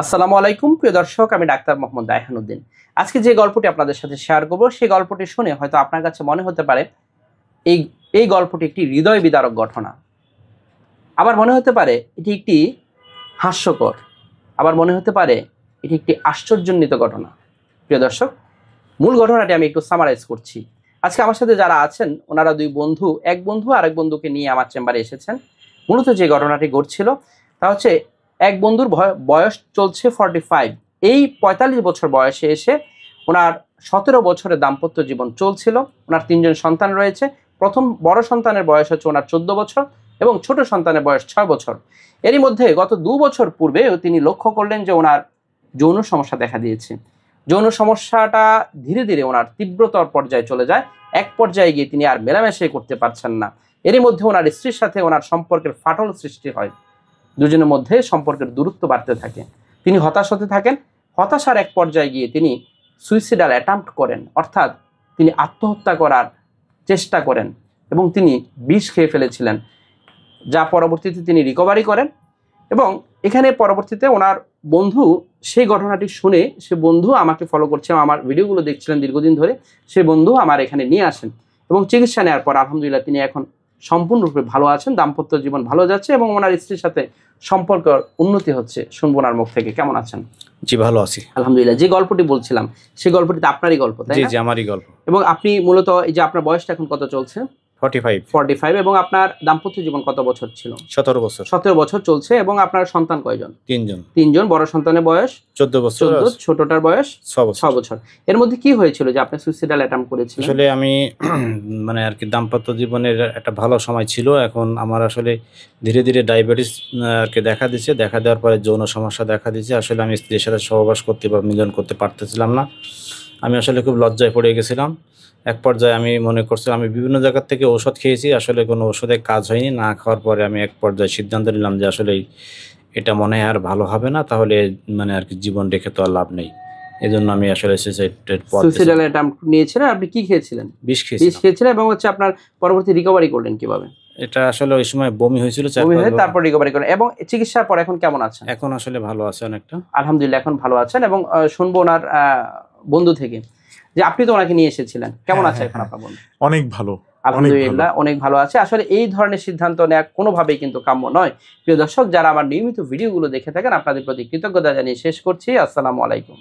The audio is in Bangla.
আসসালামু আলাইকুম প্রিয় দর্শক, আমি ডাক্তার মোহাম্মদ রায়হানুদ্দিন। আজকে যে গল্পটি আপনাদের সাথে শেয়ার করব, সেই গল্পটি শুনে হয়তো আপনার কাছে মনে হতে পারে এই এই গল্পটি একটি হৃদয় বিদারক ঘটনা, আবার মনে হতে পারে এটি একটি হাস্যকর, আবার মনে হতে পারে এটি একটি আশ্চর্যান্বিত ঘটনা। প্রিয় দর্শক, মূল ঘটনাটি আমি একটু সামারাইজ করছি। আজকে আমার সাথে যারা আছেন ওনারা দুই বন্ধু, এক বন্ধু আরেক বন্ধুকে নিয়ে আমার চেম্বারে এসেছেন। মূলত যে ঘটনাটি ঘটছিল তা হচ্ছে, এক বন্ধুর বয়স চলছে 45। এই 45 বছর বয়সে এসে ওনার 17 বছরের দাম্পত্য জীবন চলছিল। ওনার 3জন সন্তান রয়েছে। প্রথম বড় সন্তানের বয়স হচ্ছে ওনার 14 বছর এবং ছোট সন্তানের বয়স 6 বছর। এরই মধ্যে গত 2 বছর পূর্বে তিনি লক্ষ্য করলেন যে ওনার যৌন সমস্যা দেখা দিয়েছে। যৌন সমস্যাটা ধীরে ধীরে ওনার তীব্রতর পর্যায়ে চলে যায়। এক পর্যায়ে গিয়ে তিনি আর মেলামেশাই করতে পারছেন না। এরই মধ্যে ওনার স্ত্রীর সাথে ওনার সম্পর্কের ফাটল সৃষ্টি হয়। দুজনের মধ্যে সম্পর্কের দূরত্ব বাড়তে থাকে। তিনি হতাশ হতে থাকেন। হতাশার এক পর্যায়ে গিয়ে তিনি সুইসাইডাল অ্যাটেম্প্ট করেন, অর্থাৎ তিনি আত্মহত্যা করার চেষ্টা করেন এবং তিনি বিষ খেয়ে ফেলেছিলেন, যা পরবর্তীতে তিনি রিকভারি করেন। এবং এখানে পরবর্তীতে ওনার বন্ধু সেই ঘটনাটি শুনে, সে বন্ধু আমাকে ফলো করছে, আমার ভিডিওগুলো দেখছিলেন দীর্ঘদিন ধরে, সে বন্ধু আমার এখানে নিয়ে আসেন এবং চিকিৎসা নেওয়ার পর আলহামদুলিল্লাহ তিনি এখন সম্পূর্ণরূপে ভালো আছেন। দাম্পত্য জীবন ভালো যাচ্ছে এবং ওনার স্ত্রীর সাথে সম্পর্ক উন্নতি হচ্ছে। শুনবো ওনার মুখ থেকে। কেমন আছেন? জি, ভালো আছি আলহামদুলিল্লাহ। যে গল্পটি বলছিলাম সেই গল্পটিতে আপনারই গল্প, তাই না? জি, আমারই গল্প। এবং আপনি মূলত এই যে আপনার বয়সটা এখন কত চলছে? 45 এবং আপনার দাম্পত্য জীবন কত বছর ছিল? 17 বছর। 17 বছর চলছে। এবং আপনার সন্তান কয়জন? 3 জন। 3 জন। বড় সন্তানের বয়স 14 বছর, 14, ছোটটার বয়স 6 বছর। এর মধ্যে কি হয়েছিল যে আপনি সুইসাইডাল অ্যাটেম্প্ট করেছিলেন? আসলে আমি মানে আর কি দাম্পত্য জীবনের একটা ভালো সময় ছিল। এখন আমার আসলে ধীরে ধীরে ডায়াবেটিস আর কি দেখা দিচ্ছে। দেখা দেওয়ার পরে যৌন সমস্যা দেখা দিচ্ছে। আসলে আমি স্ত্রীর সাথে সহবাস করতে বা মিলন করতে পারতেছিলাম না। আমি আসলে খুব লজ্জায় পড়ে গেছিলাম। এক পর্যায়ে আমি মনে করছিলাম, আমি বিভিন্ন জায়গার থেকে ঔষধ খেয়েছি, আসলে কোনো ওষুধে কাজ হয়নি। না খাওয়ার পরে আমি এক পর্যায়ে সিদ্ধান্ত নিলাম যে আসলে এটা মনে হয় আর ভালো হবে না, তাহলে মানে আর কি জীবন রেখে তো আর লাভ নেই। এই জন্য আমি আসলে সুইসাইডাল অ্যাটেম্প্ট নিয়েছিলেন। আপনি কি খেয়েছিলেন? বিষ খেয়েছিলেন। এবং হচ্ছে আপনার পরবর্তী রিকভারি করলেন কিভাবে? এটা আসলে ওই সময় বমি হয়েছিল, তারপর রিকভারি করেন এবং চিকিৎসার পর এখন কেমন আছেন? এখন আসলে ভালো আছে অনেকটা, আলহামদুলিল্লাহ এখন ভালো আছেন। এবং শুনবো ওনার বন্ধু থেকে যে আপনি তো ওনাকে নিয়ে এসেছিলেন, কেমন আছে এখন আপনার বন্ধু? অনেক ভালো, আলহামদুলিল্লাহ অনেক ভালো আছে। আসলে এই ধরনের সিদ্ধান্ত নেওয়া কোনোভাবেই কিন্তু কাম্য নয়। প্রিয় দর্শক, যারা আমার নিয়মিত ভিডিওগুলো দেখে থাকেন আপনাদের প্রতি কৃতজ্ঞতা জানিয়ে শেষ করছি। আসসালামু আলাইকুম।